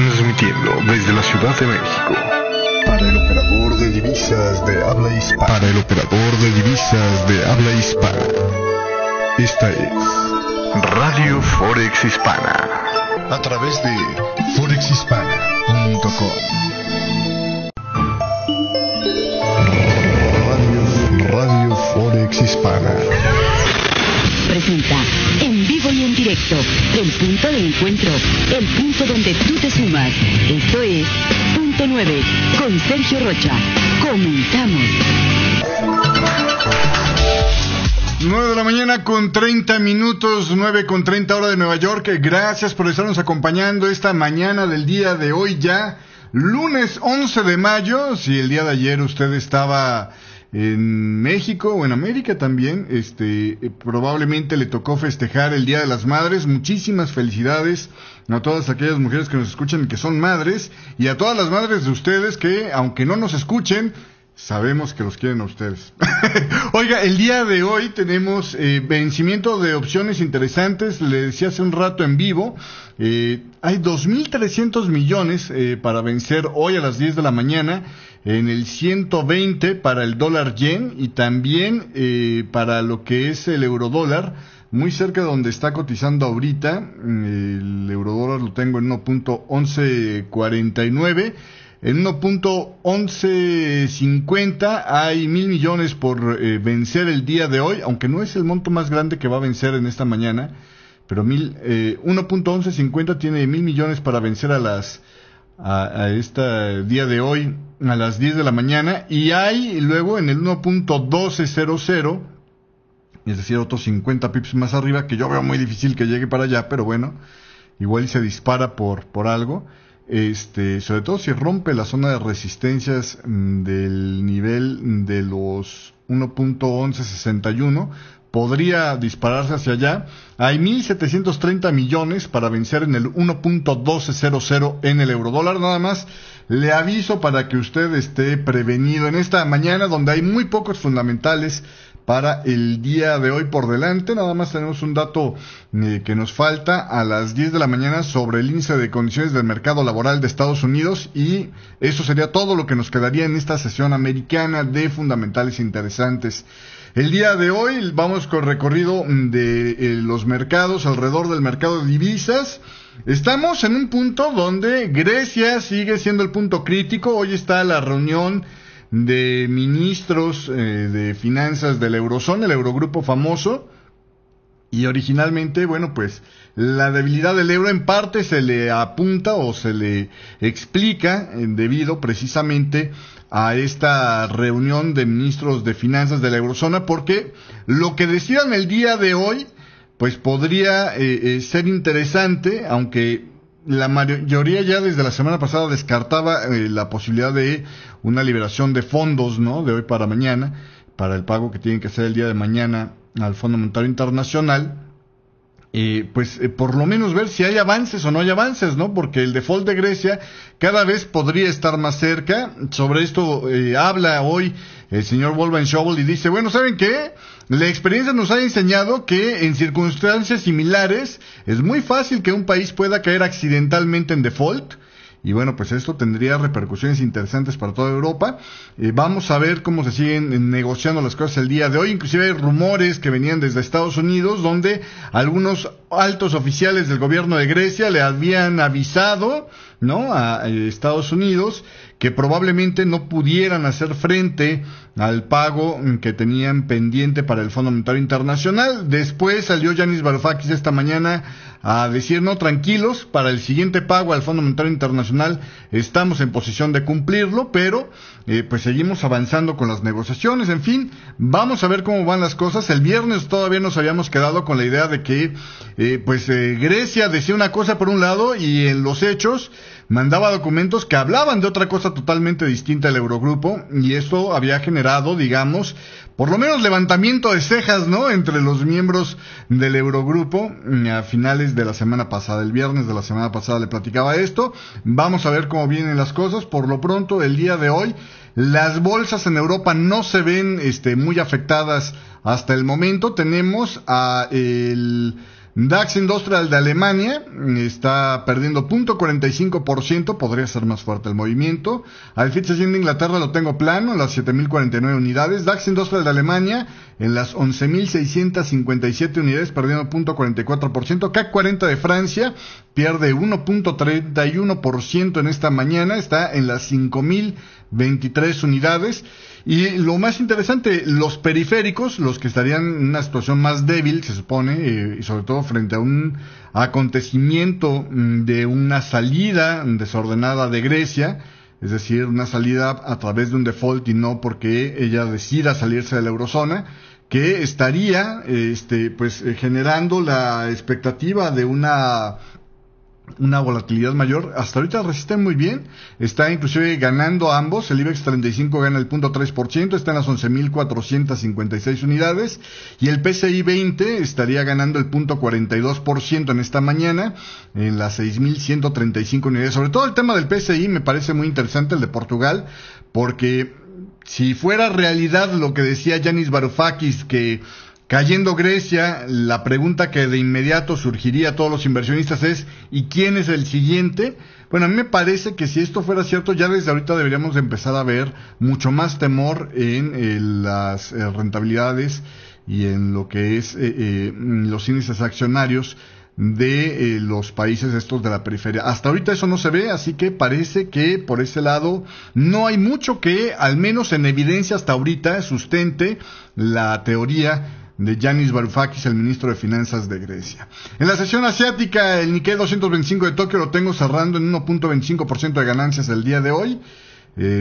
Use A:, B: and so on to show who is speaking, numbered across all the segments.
A: Transmitiendo desde la Ciudad de México.
B: Para el operador de divisas de habla hispana.
A: Para el operador de divisas de habla hispana. Esta es Radio Forex Hispana.
B: A través de forexhispana.com. Radio Forex Hispana
C: presenta en vivo y en directo el punto de encuentro, el punto donde tú te sumas. Esto es Punto 9 con Sergio Rocha. Comenzamos.
D: 9 de la mañana con 30 minutos, 9 con 30 hora de Nueva York. Gracias por estarnos acompañando esta mañana del día de hoy, ya lunes 11 de mayo. Si el día de ayer usted estaba en México o en América también, probablemente le tocó festejar el Día de las Madres. Muchísimas felicidades a todas aquellas mujeres que nos escuchan y que son madres, y a todas las madres de ustedes que, aunque no nos escuchen, sabemos que los quieren a ustedes. Oiga, el día de hoy tenemos vencimiento de opciones interesantes. Le decía hace un rato en vivo, hay 2.300 millones para vencer hoy a las 10 de la mañana en el 120 para el dólar yen, y también para lo que es el eurodólar, muy cerca de donde está cotizando ahorita. El eurodólar lo tengo en 1.1149. En 1.1150 hay 1.000 millones por vencer el día de hoy, aunque no es el monto más grande que va a vencer en esta mañana, pero 1.1150 tiene 1.000 millones para vencer a este día de hoy a las 10 de la mañana, y hay luego en el 1.1200, es decir, otros 50 pips más arriba, que yo veo muy difícil que llegue para allá, pero bueno, igual se dispara por algo. Sobre todo si rompe la zona de resistencias del nivel de los 1.1161, podría dispararse hacia allá. Hay 1.730 millones para vencer en el 1.1200 en el eurodólar. Nada más le aviso para que usted esté prevenido en esta mañana, donde hay muy pocos fundamentales para el día de hoy por delante. Nada más tenemos un dato que nos falta a las 10 de la mañana sobre el índice de condiciones del mercado laboral de Estados Unidos, y eso sería todo lo que nos quedaría en esta sesión americana de fundamentales interesantes. El día de hoy vamos con recorrido de los mercados, alrededor del mercado de divisas. Estamos en un punto donde Grecia sigue siendo el punto crítico. Hoy está la reunión de ministros de finanzas de la Eurozona, el Eurogrupo famoso, y originalmente, bueno, pues la debilidad del euro en parte se le apunta o se le explica debido precisamente a esta reunión de ministros de finanzas de la Eurozona, porque lo que decidan el día de hoy pues podría ser interesante, aunque la mayoría ya desde la semana pasada descartaba la posibilidad de una liberación de fondos, ¿no?, de hoy para mañana, para el pago que tienen que hacer el día de mañana al Fondo Monetario Internacional. Por lo menos ver si hay avances o no hay avances, ¿no? Porque el default de Grecia cada vez podría estar más cerca. Sobre esto habla hoy el señor Wolfgang Schäuble y dice, bueno, ¿saben qué? La experiencia nos ha enseñado que en circunstancias similares es muy fácil que un país pueda caer accidentalmente en default. Y bueno, pues esto tendría repercusiones interesantes para toda Europa. Vamos a ver cómo se siguen negociando las cosas el día de hoy. Inclusive hay rumores que venían desde Estados Unidos, donde algunos altos oficiales del gobierno de Grecia le habían avisado, ¿no?, a Estados Unidos que probablemente no pudieran hacer frente al pago que tenían pendiente para el Fondo Monetario Internacional. Después salió Yanis Varoufakis esta mañana a decir, no, tranquilos, para el siguiente pago al Fondo Monetario Internacional estamos en posición de cumplirlo, pero pues seguimos avanzando con las negociaciones. En fin, vamos a ver cómo van las cosas. El viernes todavía nos habíamos quedado con la idea de que Grecia decía una cosa por un lado y en los hechos mandaba documentos que hablaban de otra cosa totalmente distinta al Eurogrupo, y esto había generado, digamos, por lo menos levantamiento de cejas, ¿no?, entre los miembros del Eurogrupo a finales de la semana pasada. El viernes de la semana pasada le platicaba esto. Vamos a ver cómo vienen las cosas. Por lo pronto, el día de hoy, las bolsas en Europa no se ven muy afectadas hasta el momento. Tenemos el DAX Industrial de Alemania está perdiendo 0.45%, podría ser más fuerte el movimiento. Al FTSE 100 de Inglaterra lo tengo plano, en las 7.049 unidades. DAX Industrial de Alemania en las 11.657 unidades, perdiendo 0.44%. CAC 40 de Francia pierde 1.31% en esta mañana, está en las 5.023 unidades. Y lo más interesante, los periféricos, los que estarían en una situación más débil, se supone, y sobre todo frente a un acontecimiento de una salida desordenada de Grecia, es decir, una salida a través de un default y no porque ella decida salirse de la eurozona, que estaría generando la expectativa de una volatilidad mayor. Hasta ahorita resisten muy bien, está inclusive ganando ambos. El IBEX 35 gana el 0.3%, está en las 11.456 unidades, y el PCI 20 estaría ganando el 0.42% en esta mañana, en las 6.135 unidades. Sobre todo el tema del PCI me parece muy interesante, el de Portugal, porque si fuera realidad lo que decía Yanis Varoufakis, que cayendo Grecia, la pregunta que de inmediato surgiría a todos los inversionistas es ¿y quién es el siguiente? Bueno, a mí me parece que si esto fuera cierto, ya desde ahorita deberíamos de empezar a ver mucho más temor en las rentabilidades y en lo que es los índices accionarios de los países estos de la periferia. Hasta ahorita eso no se ve, así que parece que por ese lado no hay mucho que, al menos en evidencia hasta ahorita, sustente la teoría de Yanis Varoufakis, el ministro de Finanzas de Grecia. En la sesión asiática, el Nikkei 225 de Tokio lo tengo cerrando en 1.25% de ganancias el día de hoy.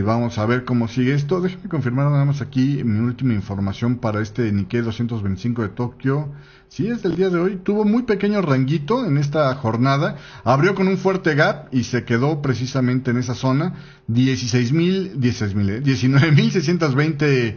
D: Vamos a ver cómo sigue esto. Déjenme confirmar nada más aquí mi última información para este Nikkei 225 de Tokio. Sí, es del día de hoy. Tuvo muy pequeño ranguito en esta jornada. Abrió con un fuerte gap y se quedó precisamente en esa zona. 19.620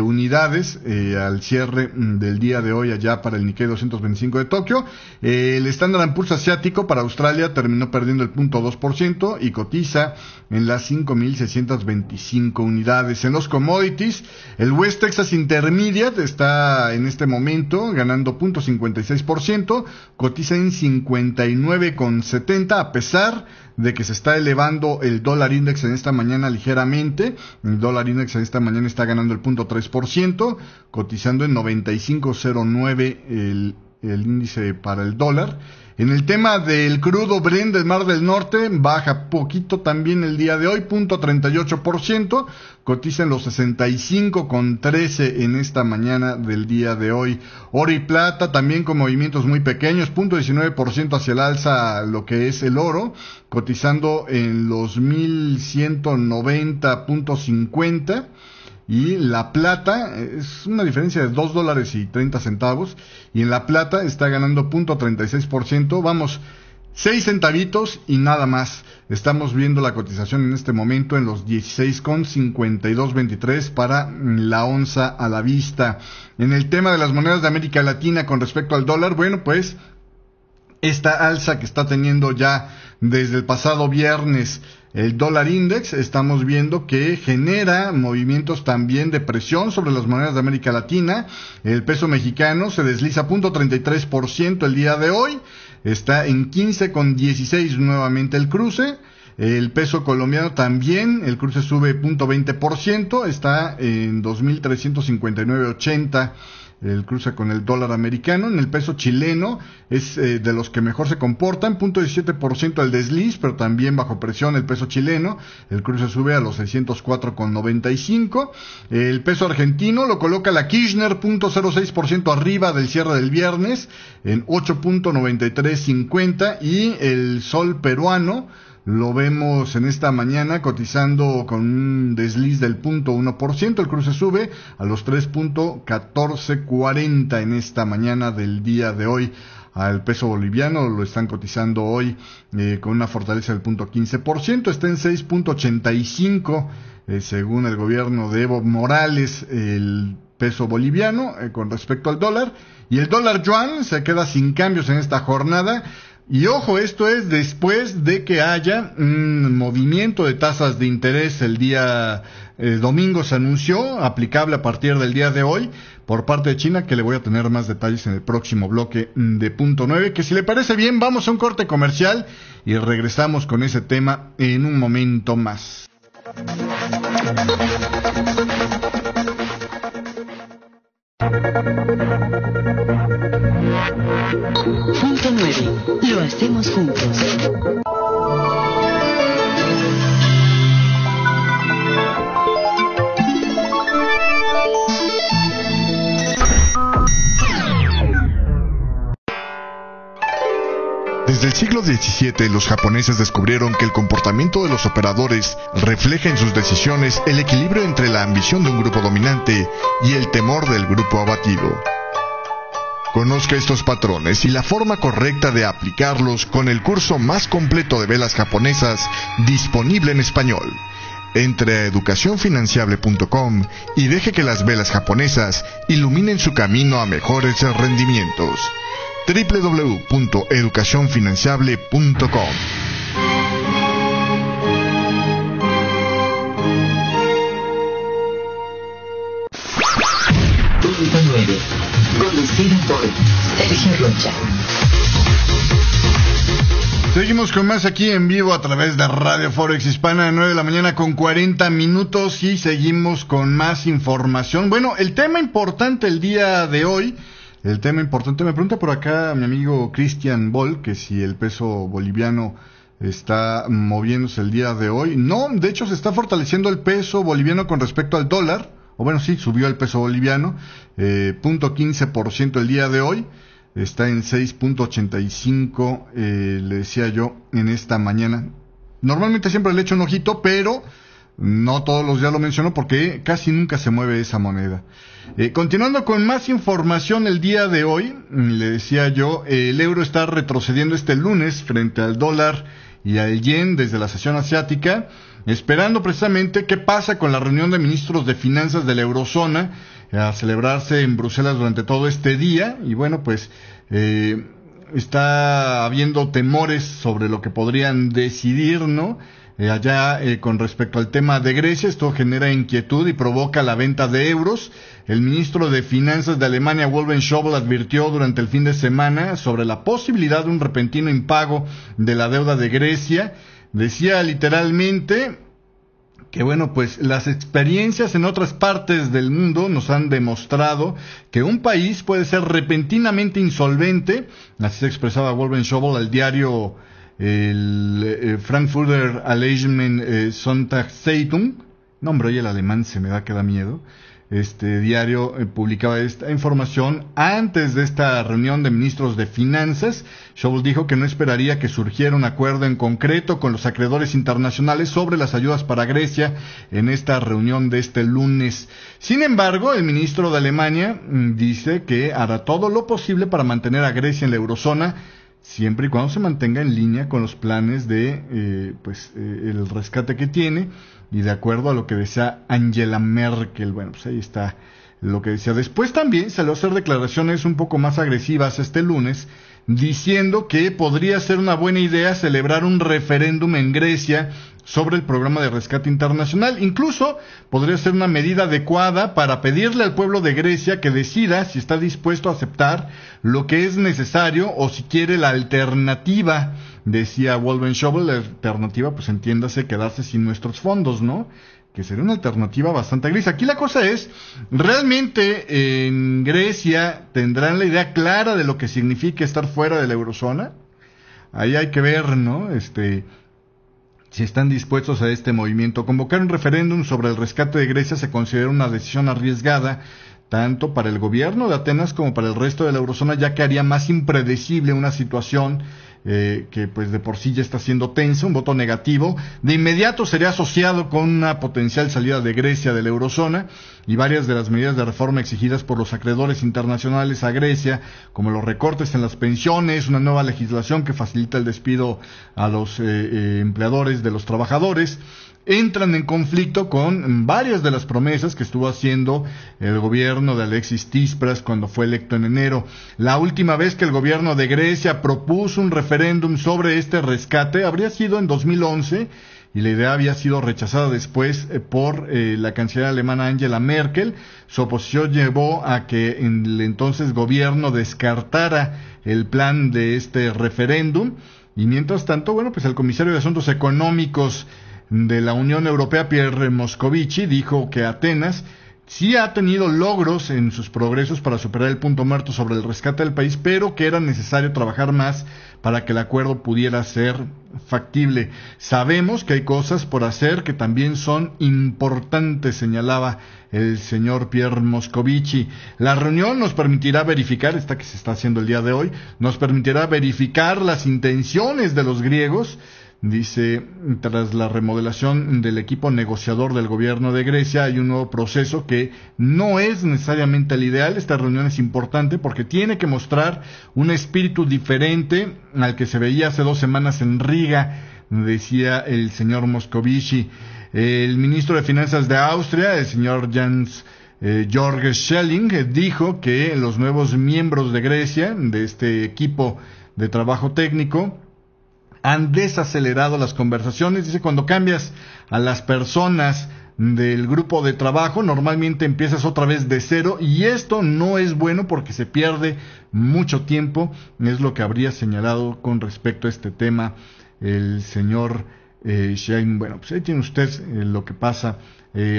D: unidades al cierre del día de hoy allá para el Nikkei 225 de Tokio. El Standard & Poor's asiático para Australia terminó perdiendo el 0.2% y cotiza en las 5.625 unidades. En los commodities, el West Texas Intermediate está en este momento ganando 0.56%, cotiza en 59.70 a pesar de que se está elevando el dólar index en esta mañana ligeramente. El dólar index en esta mañana está ganando el 0.3%, cotizando en 95.09 el índice para el dólar. En el tema del crudo Brent del Mar del Norte, baja poquito también el día de hoy, 0.38%, cotiza en los 65.13 en esta mañana del día de hoy. Oro y plata también con movimientos muy pequeños, 0.19% hacia el alza lo que es el oro, cotizando en los 1.190.50. Y la plata es una diferencia de $2.30, y en la plata está ganando 0.36%, vamos, 6 centavitos y nada más. Estamos viendo la cotización en este momento en los 16.5223 para la onza a la vista. En el tema de las monedas de América Latina con respecto al dólar, bueno, pues esta alza que está teniendo ya desde el pasado viernes el dólar index, estamos viendo que genera movimientos también de presión sobre las monedas de América Latina. El peso mexicano se desliza 0.33% el día de hoy, está en 15.16 nuevamente el cruce. El peso colombiano también, el cruce sube 0.20%, está en 2.359.80 el cruce con el dólar americano. En el peso chileno es de los que mejor se comportan, 0.17% el desliz, pero también bajo presión el peso chileno. El cruce sube a los 604.95. El peso argentino lo coloca la Kirchner 0.06% arriba del cierre del viernes en 8.9350, y el sol peruano lo vemos en esta mañana cotizando con un desliz del 0.1%. El cruce sube a los 3.1440 en esta mañana del día de hoy. Al peso boliviano lo están cotizando hoy con una fortaleza del 0.15%. Está en 6.85 según el gobierno de Evo Morales el peso boliviano con respecto al dólar. Y el dólar yuan se queda sin cambios en esta jornada. Y ojo, esto es después de que haya un movimiento de tasas de interés el día domingo, se anunció, aplicable a partir del día de hoy, por parte de China, que le voy a tener más detalles en el próximo bloque de Punto 9, que si le parece bien, vamos a un corte comercial y regresamos con ese tema en un momento más.
C: Punto 9. Lo hacemos juntos.
A: Desde el siglo XVII, los japoneses descubrieron que el comportamiento de los operadores refleja en sus decisiones el equilibrio entre la ambición de un grupo dominante y el temor del grupo abatido. Conozca estos patrones y la forma correcta de aplicarlos con el curso más completo de velas japonesas disponible en español. Entre a educacionfinanciable.com y deje que las velas japonesas iluminen su camino a mejores rendimientos. www.educacionfinanciable.com.
C: Punto 9. Conducido por Sergio Rocha.
D: Seguimos con más aquí en vivo a través de Radio Forex Hispana, 9 de la mañana con 40 minutos, y seguimos con más información. Bueno, el tema importante el día de hoy, me pregunta por acá mi amigo Christian Boll, que si el peso boliviano está moviéndose el día de hoy. No, de hecho se está fortaleciendo el peso boliviano con respecto al dólar, o bueno, sí, subió el peso boliviano, 0.15% el día de hoy. Está en 6.85, le decía yo, en esta mañana. Normalmente siempre le echo un ojito, pero no todos los días lo menciono porque casi nunca se mueve esa moneda. Continuando con más información el día de hoy, le decía yo, el euro está retrocediendo este lunes frente al dólar y al yen desde la sesión asiática, esperando precisamente qué pasa con la reunión de ministros de finanzas de la eurozona a celebrarse en Bruselas durante todo este día. Y bueno, pues está habiendo temores sobre lo que podrían decidir, ¿no? Allá con respecto al tema de Grecia, esto genera inquietud y provoca la venta de euros. El ministro de Finanzas de Alemania, Wolfgang Schäuble, advirtió durante el fin de semana sobre la posibilidad de un repentino impago de la deuda de Grecia. Decía literalmente que bueno, pues las experiencias en otras partes del mundo nos han demostrado que un país puede ser repentinamente insolvente. Así se expresaba Wolfgang Schäuble al diario el Frankfurter Allgemeine Sonntagszeitung. No, hombre, hoy el alemán se me da que da miedo. Este diario publicaba esta información antes de esta reunión de ministros de finanzas. Schäuble dijo que no esperaría que surgiera un acuerdo en concreto con los acreedores internacionales sobre las ayudas para Grecia en esta reunión de este lunes. Sin embargo, el ministro de Alemania dice que hará todo lo posible para mantener a Grecia en la eurozona, siempre y cuando se mantenga en línea con los planes de el rescate que tiene y de acuerdo a lo que decía Angela Merkel. Bueno, pues ahí está lo que decía. Después también salió a hacer declaraciones un poco más agresivas este lunes, diciendo que podría ser una buena idea celebrar un referéndum en Grecia sobre el programa de rescate internacional. Incluso podría ser una medida adecuada para pedirle al pueblo de Grecia que decida si está dispuesto a aceptar lo que es necesario o si quiere la alternativa. Decía Wolfgang Schäuble, la alternativa, pues entiéndase, quedarse sin nuestros fondos, ¿no? Que sería una alternativa bastante gris. Aquí la cosa es, ¿realmente en Grecia tendrán la idea clara de lo que significa estar fuera de la eurozona? Ahí hay que ver, ¿no? Si están dispuestos a este movimiento. Convocar un referéndum sobre el rescate de Grecia se considera una decisión arriesgada, tanto para el gobierno de Atenas como para el resto de la eurozona, ya que haría más impredecible una situación que pues de por sí ya está siendo tensa. Un voto negativo de inmediato sería asociado con una potencial salida de Grecia de la eurozona, y varias de las medidas de reforma exigidas por los acreedores internacionales a Grecia, como los recortes en las pensiones, una nueva legislación que facilita el despido a los empleadores de los trabajadores, entran en conflicto con varias de las promesas que estuvo haciendo el gobierno de Alexis Tsipras cuando fue electo en enero. La última vez que el gobierno de Grecia propuso un referéndum sobre este rescate habría sido en 2011, y la idea había sido rechazada después por la canciller alemana Angela Merkel. Su oposición llevó a que el entonces gobierno descartara el plan de este referéndum, y mientras tanto, bueno, pues el comisario de Asuntos Económicos de la Unión Europea, Pierre Moscovici, dijo que Atenas sí ha tenido logros en sus progresos para superar el punto muerto sobre el rescate del país, pero que era necesario trabajar más para que el acuerdo pudiera ser factible. Sabemos que hay cosas por hacer que también son importantes, señalaba el señor Pierre Moscovici. La reunión nos permitirá verificar, esta que se está haciendo el día de hoy, nos permitirá verificar las intenciones de los griegos. Dice, tras la remodelación del equipo negociador del gobierno de Grecia hay un nuevo proceso que no es necesariamente el ideal. Esta reunión es importante porque tiene que mostrar un espíritu diferente al que se veía hace 2 semanas en Riga, decía el señor Moscovici. El ministro de Finanzas de Austria, el señor Georg Schelling, dijo que los nuevos miembros de Grecia, de este equipo de trabajo técnico, han desacelerado las conversaciones. Dice, cuando cambias a las personas del grupo de trabajo, normalmente empiezas otra vez de cero, y esto no es bueno porque se pierde mucho tiempo. Es lo que habría señalado con respecto a este tema el señor Schein. Bueno, pues ahí tiene usted lo que pasa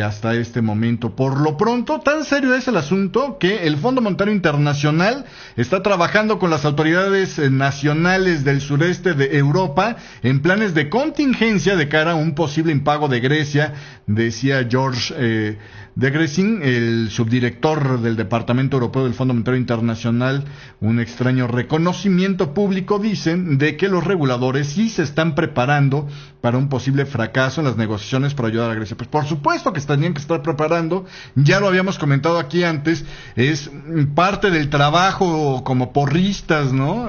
D: hasta este momento. Por lo pronto, tan serio es el asunto que el Fondo Monetario Internacional está trabajando con las autoridades nacionales del sureste de Europa en planes de contingencia de cara a un posible impago de Grecia, decía George Degresin, el subdirector del Departamento Europeo del Fondo Monetario Internacional. Un extraño reconocimiento público, dicen, de que los reguladores sí se están preparando para un posible fracaso en las negociaciones para ayudar a Grecia. Pues por supuesto que tenían que estar preparando, ya lo habíamos comentado aquí antes, es parte del trabajo como porristas, ¿no?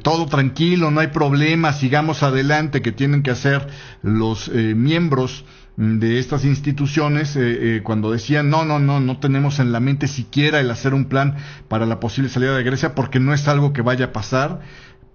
D: Todo tranquilo, no hay problema, sigamos adelante, que tienen que hacer los miembros de estas instituciones cuando decían no tenemos en la mente siquiera el hacer un plan para la posible salida de Grecia porque no es algo que vaya a pasar.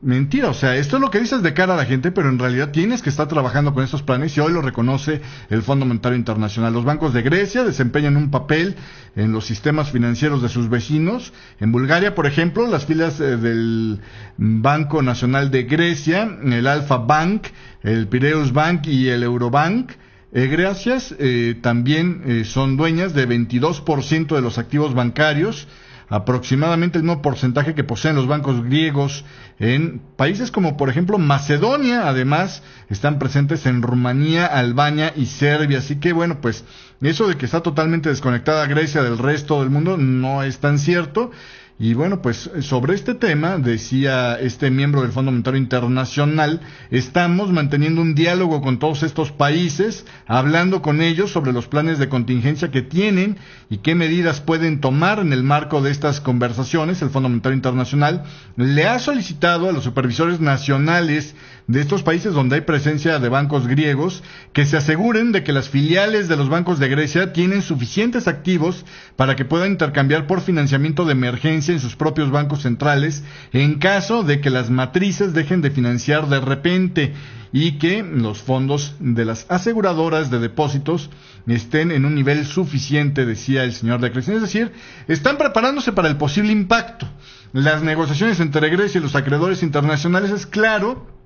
D: Mentira, o sea, esto es lo que dices de cara a la gente, pero en realidad tienes que estar trabajando con estos planes, y hoy lo reconoce el Fondo Monetario Internacional. Los bancos de Grecia desempeñan un papel en los sistemas financieros de sus vecinos. En Bulgaria, por ejemplo, las filas del Banco Nacional de Grecia, el Alfa Bank, el Piraeus Bank y el Eurobank, Grecias también son dueñas de 22% de los activos bancarios, aproximadamente el mismo porcentaje que poseen los bancos griegos en países como por ejemplo Macedonia. Además están presentes en Rumanía, Albania y Serbia. Así que bueno, pues eso de que está totalmente desconectada Grecia del resto del mundo no es tan cierto. Y bueno, pues sobre este tema, decía este miembro del Fondo Monetario Internacional, estamos manteniendo un diálogo con todos estos países, hablando con ellos sobre los planes de contingencia que tienen y qué medidas pueden tomar en el marco de estas conversaciones. El Fondo Monetario Internacional le ha solicitado a los supervisores nacionales de estos países donde hay presencia de bancos griegos que se aseguren de que las filiales de los bancos de Grecia tienen suficientes activos para que puedan intercambiar por financiamiento de emergencia en sus propios bancos centrales en caso de que las matrices dejen de financiar de repente y que los fondos de las aseguradoras de depósitos estén en un nivel suficiente, decía el señor Degresin. Es decir, están preparándose para el posible impacto. Las negociaciones entre Grecia y los acreedores internacionales, es claro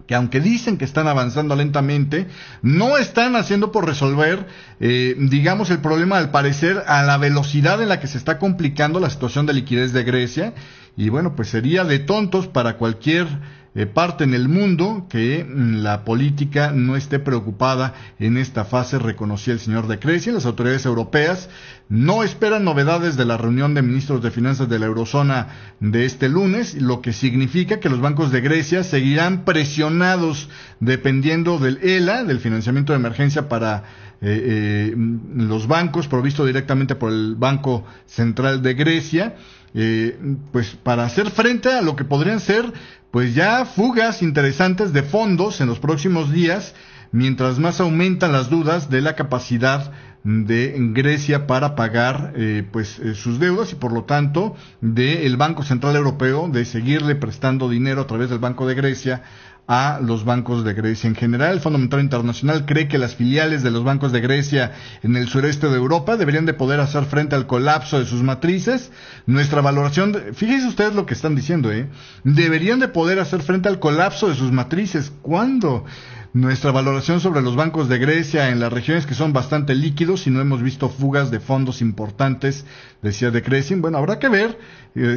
D: que aunque dicen que están avanzando lentamente, no están haciendo por resolver, digamos, el problema, al parecer, a la velocidad en la que se está complicando la situación de liquidez de Grecia. Y bueno, pues sería de tontos para cualquier parte en el mundo que la política no esté preocupada en esta fase, reconocía el señor Degresin. Las autoridades europeas no esperan novedades de la reunión de ministros de finanzas de la eurozona de este lunes, lo que significa que los bancos de Grecia seguirán presionados dependiendo del ELA, del financiamiento de emergencia para los bancos provisto directamente por el Banco Central de Grecia, pues para hacer frente a lo que podrían ser pues ya fugas interesantes de fondos en los próximos días, mientras más aumentan las dudas de la capacidad de Grecia para pagar sus deudas, y por lo tanto del Banco Central Europeo de seguirle prestando dinero a través del Banco de Grecia a los bancos de Grecia en general. El Fondo Monetario Internacional cree que las filiales de los bancos de Grecia en el sureste de Europa deberían de poder hacer frente al colapso de sus matrices. Nuestra valoración, fíjense ustedes lo que están diciendo, deberían de poder hacer frente al colapso de sus matrices. ¿Cuándo? Nuestra valoración sobre los bancos de Grecia en las regiones que son bastante líquidos y no hemos visto fugas de fondos importantes, decía de Crecin. Bueno, habrá que ver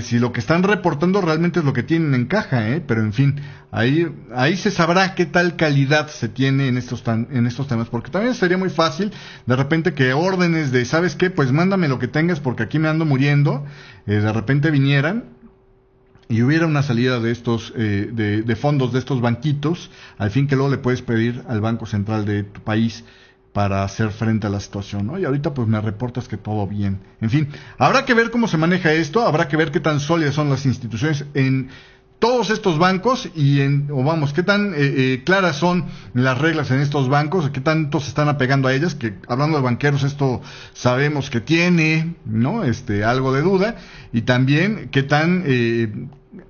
D: si lo que están reportando realmente es lo que tienen en caja, pero en fin, ahí se sabrá qué tal calidad se tiene en estos temas, porque también sería muy fácil de repente que órdenes de, ¿sabes qué? Pues mándame lo que tengas porque aquí me ando muriendo, de repente vinieran y hubiera una salida de estos de fondos de estos banquitos, al fin que luego le puedes pedir al Banco Central de tu país para hacer frente a la situación, ¿no? Y ahorita pues me reportas que todo bien. En fin, habrá que ver cómo se maneja esto, habrá que ver qué tan sólidas son las instituciones en todos estos bancos y qué tan claras son las reglas en estos bancos, qué tanto se están apegando a ellas, que hablando de banqueros esto sabemos que tiene, ¿no? Algo de duda, y también qué tan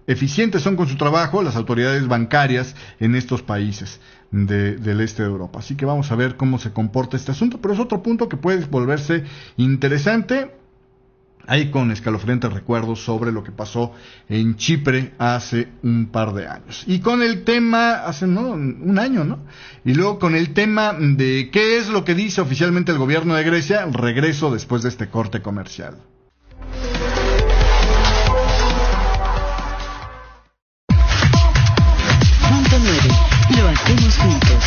D: eficientes son con su trabajo las autoridades bancarias en estos países del este de Europa. Así que vamos a ver cómo se comporta este asunto, pero es otro punto que puede volverse interesante. Hay con escalofriantes recuerdos sobre lo que pasó en Chipre hace un par de años. Y con el tema, un año, ¿no? Y luego con el tema de qué es lo que dice oficialmente el gobierno de Grecia, regreso después de este corte comercial.
C: Punto 9. Lo hacemos juntos.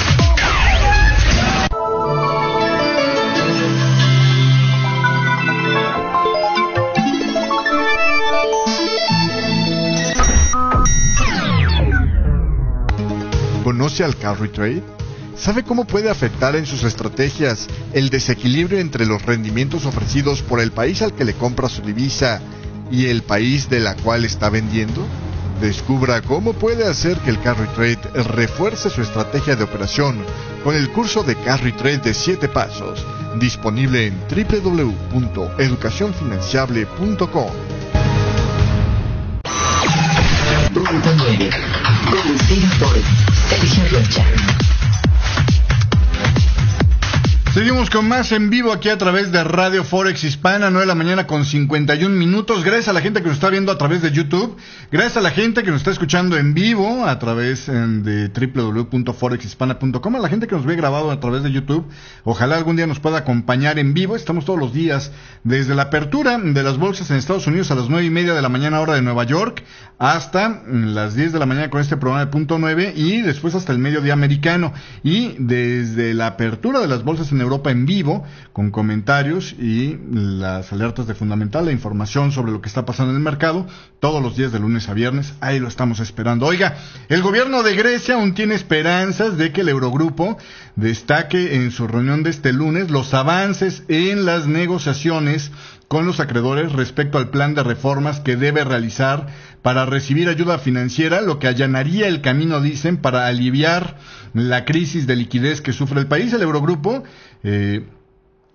A: ¿Conoce al carry trade? ¿Sabe cómo puede afectar en sus estrategias el desequilibrio entre los rendimientos ofrecidos por el país al que le compra su divisa y el país de la cual está vendiendo? Descubra cómo puede hacer que el carry trade refuerce su estrategia de operación con el curso de carry trade de 7 pasos, disponible en www.educacionfinanciable.com.
C: Punto 9. Conducido por Sergio Rocha.
D: Seguimos con más en vivo aquí a través de Radio Forex Hispana, 9 de la mañana con 51 minutos. Gracias a la gente que nos está viendo a través de YouTube. Gracias a la gente que nos está escuchando en vivo a través de www.forexhispana.com. A la gente que nos ve grabado a través de YouTube. Ojalá algún día nos pueda acompañar en vivo. Estamos todos los días desde la apertura de las bolsas en Estados Unidos a las 9:30 de la mañana hora de Nueva York hasta las 10 de la mañana con este programa de Punto 9 y después hasta el mediodía americano. Y desde la apertura de las bolsas en Europa en vivo, con comentarios y las alertas de fundamental, la información sobre lo que está pasando en el mercado, todos los días de lunes a viernes, ahí lo estamos esperando. Oiga, el gobierno de Grecia aún tiene esperanzas de que el Eurogrupo destaque en su reunión de este lunes los avances en las negociaciones con los acreedores respecto al plan de reformas que debe realizar para recibir ayuda financiera, lo que allanaría el camino, dicen, para aliviar la crisis de liquidez que sufre el país. El Eurogrupo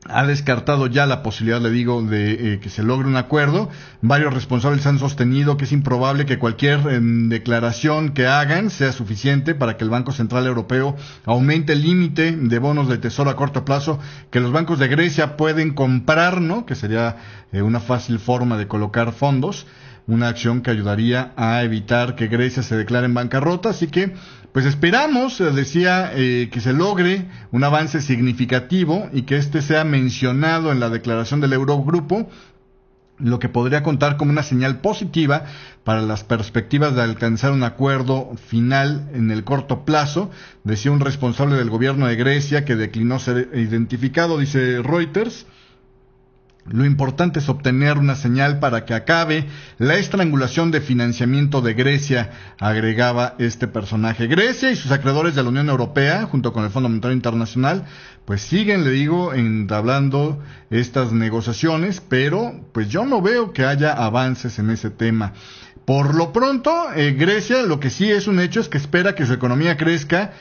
D: ha descartado ya la posibilidad, de que se logre un acuerdo. Varios responsables han sostenido que es improbable que cualquier declaración que hagan sea suficiente para que el Banco Central Europeo aumente el límite de bonos de tesoro a corto plazo que los bancos de Grecia pueden comprar, ¿no? Que sería una fácil forma de colocar fondos, una acción que ayudaría a evitar que Grecia se declare en bancarrota. Así que pues esperamos, decía, que se logre un avance significativo y que este sea mencionado en la declaración del Eurogrupo, lo que podría contar como una señal positiva para las perspectivas de alcanzar un acuerdo final en el corto plazo, decía un responsable del gobierno de Grecia que declinó ser identificado, dice Reuters. Lo importante es obtener una señal para que acabe la estrangulación de financiamiento de Grecia, agregaba este personaje. Grecia y sus acreedores de la Unión Europea, junto con el Fondo Monetario Internacional, pues siguen, entablando estas negociaciones, pero pues yo no veo que haya avances en ese tema. Por lo pronto, Grecia, lo que sí es un hecho es que espera que su economía crezca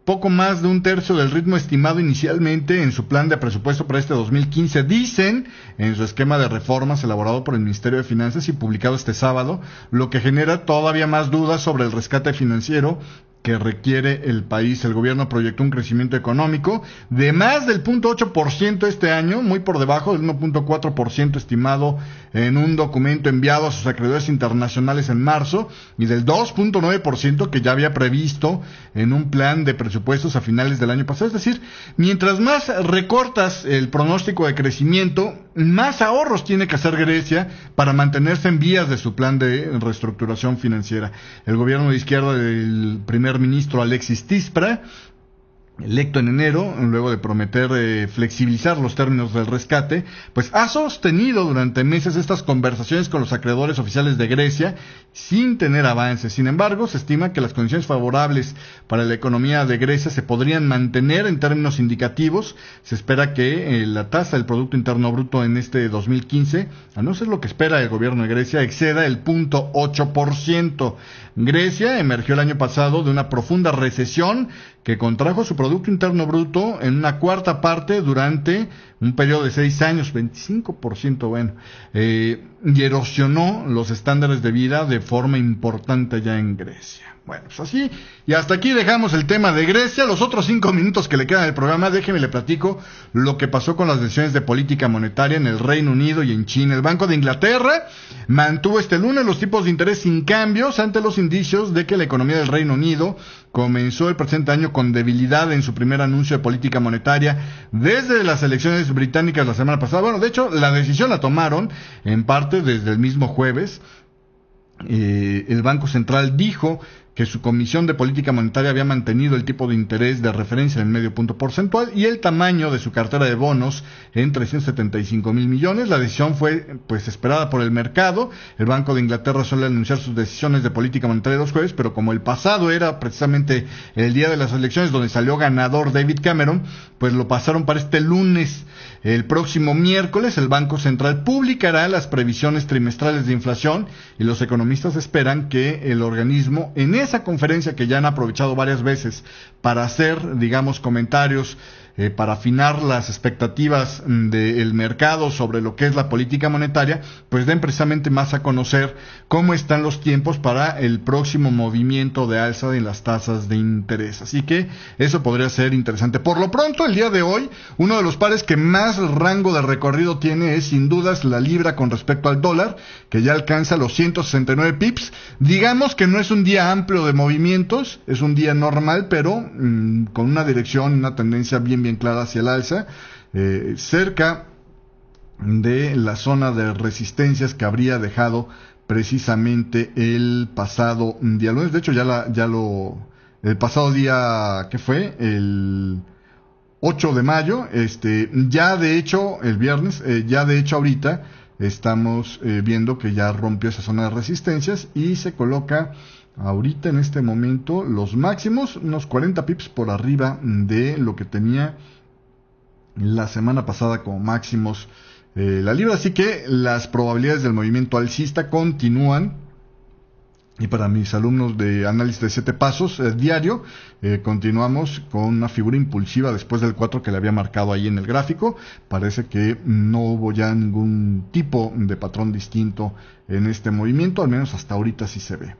D: poco más de 1/3 del ritmo estimado inicialmente en su plan de presupuesto para este 2015, dicen en su esquema de reformas elaborado por el Ministerio de Finanzas y publicado este sábado, lo que genera todavía más dudas sobre el rescate financiero que requiere el país. El gobierno proyectó un crecimiento económico de más del 0.8% este año, muy por debajo del 1.4% estimado en un documento enviado a sus acreedores internacionales en marzo, y del 2.9% que ya había previsto en un plan de presupuestos a finales del año pasado. Es decir, mientras más recortas el pronóstico de crecimiento, más ahorros tiene que hacer Grecia para mantenerse en vías de su plan de reestructuración financiera. El gobierno de izquierda del primer ministro Alexis Tsipras, electo en enero, luego de prometer flexibilizar los términos del rescate, pues ha sostenido durante meses estas conversaciones con los acreedores oficiales de Grecia sin tener avances. Sin embargo, se estima que las condiciones favorables para la economía de Grecia se podrían mantener en términos indicativos. Se espera que la tasa del Producto Interno Bruto en este 2015, a no ser lo que espera el gobierno de Grecia, exceda el 0.8%. Grecia emergió el año pasado de una profunda recesión que contrajo su Producto Interno Bruto en una cuarta parte durante un periodo de 6 años, 25%, y erosionó los estándares de vida de forma importante ya en Grecia. Bueno, pues así, y hasta aquí dejamos el tema de Grecia. Los otros 5 minutos que le quedan del programa, déjeme le platico lo que pasó con las decisiones de política monetaria en el Reino Unido y en China. El Banco de Inglaterra mantuvo este lunes los tipos de interés sin cambios ante los indicios de que la economía del Reino Unido comenzó el presente año con debilidad en su primer anuncio de política monetaria desde las elecciones británicas la semana pasada. Bueno, de hecho, la decisión la tomaron en parte desde el mismo jueves. El Banco Central dijo que su Comisión de Política Monetaria había mantenido el tipo de interés de referencia en medio punto porcentual y el tamaño de su cartera de bonos en 375,000 millones. La decisión fue pues esperada por el mercado. El Banco de Inglaterra suele anunciar sus decisiones de política monetaria los jueves, pero como el pasado era precisamente el día de las elecciones donde salió ganador David Cameron, pues lo pasaron para este lunes. El próximo miércoles el Banco Central publicará las previsiones trimestrales de inflación y los economistas esperan que el organismo en esa conferencia que ya han aprovechado varias veces para hacer, digamos, comentarios, para afinar las expectativas del mercado sobre lo que es la política monetaria, pues den precisamente más a conocer cómo están los tiempos para el próximo movimiento de alza en las tasas de interés. Así que eso podría ser interesante. Por lo pronto, el día de hoy, uno de los pares que más rango de recorrido tiene es sin dudas la libra con respecto al dólar, que ya alcanza los 169 pips. Digamos que no es un día amplio de movimientos, es un día normal, pero con una dirección, una tendencia bien clara hacia el alza, cerca de la zona de resistencias que habría dejado precisamente el pasado día lunes. De hecho, el pasado día, ¿qué fue? El 8 de mayo, ya de hecho, el viernes, ya de hecho ahorita estamos viendo que ya rompió esa zona de resistencias y se coloca ahorita en este momento los máximos, unos 40 pips por arriba de lo que tenía la semana pasada como máximos la libra. Así que las probabilidades del movimiento alcista continúan. Y para mis alumnos de análisis de 7 pasos diario, continuamos con una figura impulsiva después del 4 que le había marcado ahí en el gráfico. Parece que no hubo ya ningún tipo de patrón distinto en este movimiento, al menos hasta ahorita sí se ve.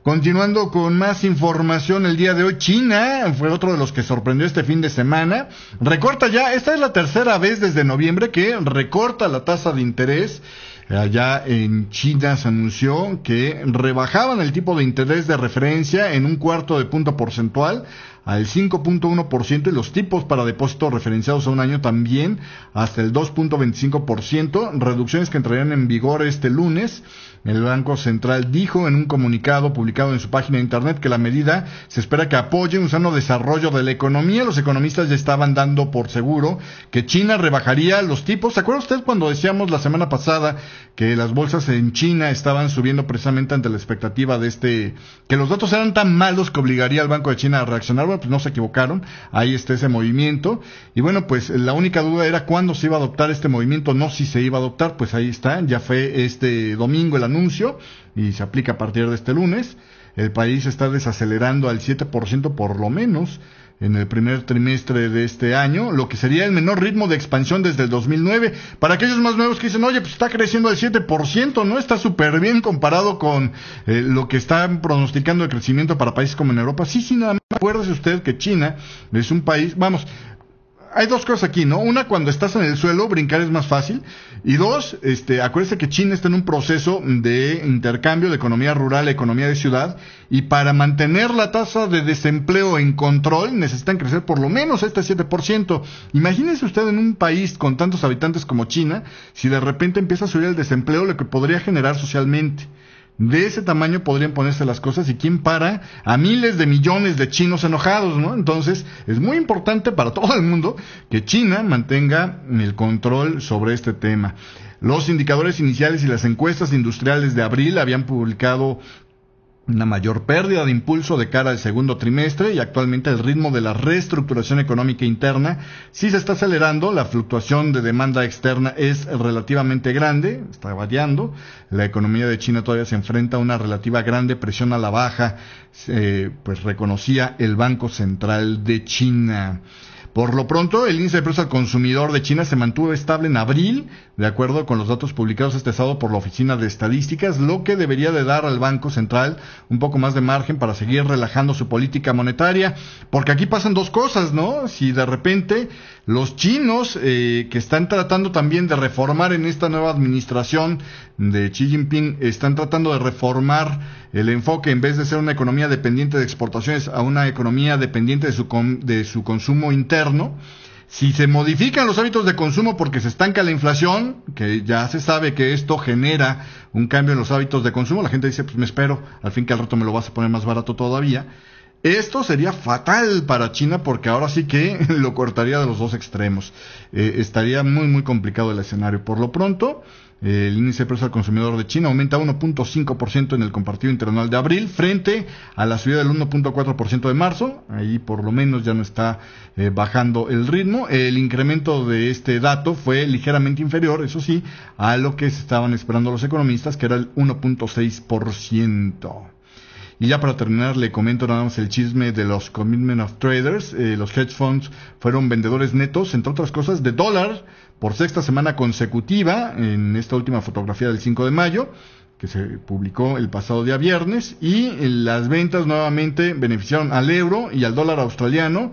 D: Continuando con más información, el día de hoy China fue otro de los que sorprendió este fin de semana. Recorta ya, esta es la tercera vez desde noviembre que recorta la tasa de interés. Allá en China se anunció que rebajaban el tipo de interés de referencia en 1/4 de punto porcentual al 5.1% y los tipos para depósitos referenciados a un año también hasta el 2.25%, reducciones que entrarían en vigor este lunes. El Banco Central dijo en un comunicado publicado en su página de internet que la medida se espera que apoye un sano desarrollo de la economía. Los economistas ya estaban dando por seguro que China rebajaría los tipos. ¿Se acuerda usted cuando decíamos la semana pasada que las bolsas en China estaban subiendo precisamente ante la expectativa de que los datos eran tan malos que obligaría al Banco de China a reaccionar? Bueno, pues no se equivocaron, ahí está ese movimiento. Y bueno, pues la única duda era cuándo se iba a adoptar este movimiento, no si se iba a adoptar. Pues ahí está, ya fue este domingo el anuncio y se aplica a partir de este lunes. el país está desacelerando al 7% por lo menos en el primer trimestre de este año, lo que sería el menor ritmo de expansión desde el 2009. Para aquellos más nuevos que dicen, oye, pues está creciendo al 7%, ¿no? Está súper bien comparado con lo que están pronosticando de crecimiento para países como en Europa. Sí, nada más acuérdese usted que China es un país, vamos, hay dos cosas aquí, ¿no? Una, cuando estás en el suelo, brincar es más fácil. Y dos, acuérdese que China está en un proceso de intercambio de economía rural a economía de ciudad. Y para mantener la tasa de desempleo en control, necesitan crecer por lo menos 7%. Imagínese usted en un país con tantos habitantes como China, si de repente empieza a subir el desempleo, lo que podría generar socialmente. De ese tamaño podrían ponerse las cosas, y quién para a miles de millones de chinos enojados, ¿no? Entonces, es muy importante para todo el mundo que China mantenga el control sobre este tema. Los indicadores iniciales y las encuestas industriales de abril habían publicado una mayor pérdida de impulso de cara al segundo trimestre, y actualmente el ritmo de la reestructuración económica interna sí se está acelerando. La fluctuación de demanda externa es relativamente grande, está variando. La economía de China todavía se enfrenta a una relativa grande presión a la baja, pues reconocía el Banco Central de China. Por lo pronto, el índice de precios al consumidor de China se mantuvo estable en abril, de acuerdo con los datos publicados este sábado por la Oficina de Estadísticas, lo que debería de dar al Banco Central un poco más de margen para seguir relajando su política monetaria, porque aquí pasan dos cosas, ¿no? Si de repente los chinos, que están tratando también de reformar en esta nueva administración de Xi Jinping, están tratando de reformar el enfoque, en vez de ser una economía dependiente de exportaciones a una economía dependiente de su consumo interno. Si se modifican los hábitos de consumo porque se estanca la inflación, que ya se sabe que esto genera un cambio en los hábitos de consumo, la gente dice, pues me espero, al fin que al rato me lo vas a poner más barato todavía. Esto sería fatal para China, porque ahora sí que lo cortaría de los dos extremos. Estaría muy muy complicado el escenario. Por lo pronto, el índice de precios al consumidor de China aumenta 1.5% en el comparativo interanual de abril, frente a la subida del 1.4% de marzo. Ahí por lo menos ya no está bajando el ritmo. El incremento de este dato fue ligeramente inferior, eso sí, a lo que se estaban esperando los economistas, que era el 1.6%. Y ya para terminar, le comento nada más el chisme de los Commitment of Traders. Los hedge funds fueron vendedores netos, entre otras cosas, de dólar por sexta semana consecutiva en esta última fotografía del 5 de mayo, que se publicó el pasado día viernes, y las ventas nuevamente beneficiaron al euro y al dólar australiano,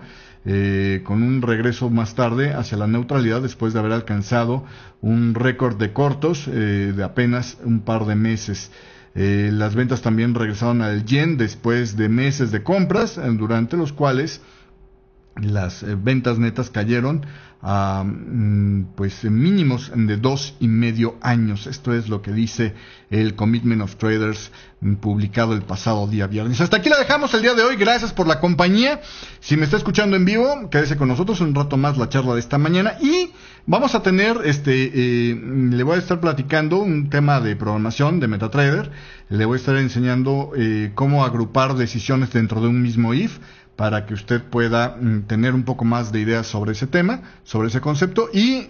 D: con un regreso más tarde hacia la neutralidad después de haber alcanzado un récord de cortos de apenas un par de meses. Las ventas también regresaron al yen después de meses de compras, durante los cuales las ventas netas cayeron a pues mínimos de 2.5 años. Esto es lo que dice el Commitment of Traders, publicado el pasado día viernes. Hasta aquí la dejamos el día de hoy. Gracias por la compañía. Si me está escuchando en vivo, quédese con nosotros un rato más, la charla de esta mañana, y vamos a tener le voy a estar platicando un tema de programación de MetaTrader. Le voy a estar enseñando cómo agrupar decisiones dentro de un mismo if, para que usted pueda tener un poco más de ideas sobre ese tema, sobre ese concepto. Y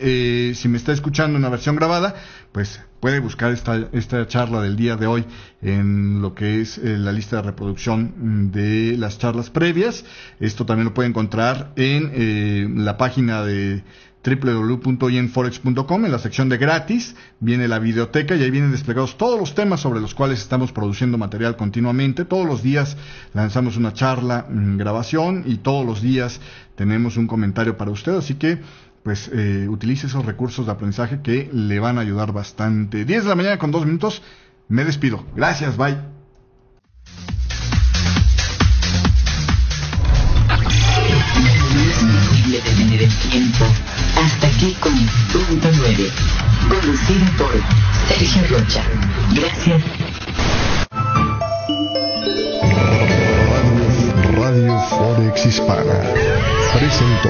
D: si me está escuchando en una versión grabada, pues puede buscar esta charla del día de hoy en lo que es la lista de reproducción de las charlas previas. Esto también lo puede encontrar en la página de www.yenforex.com. En la sección de gratis viene la videoteca, y ahí vienen desplegados todos los temas sobre los cuales estamos produciendo material continuamente. Todos los días lanzamos una charla, grabación, y todos los días tenemos un comentario para usted, así que pues utilice esos recursos de aprendizaje que le van a ayudar bastante. 10 de la mañana con 2 minutos, me despido. Gracias, bye.
C: Detener el tiempo. Hasta aquí con Punto 9, conducido por Sergio Rocha. Gracias.
B: Radio Forex Hispana presentó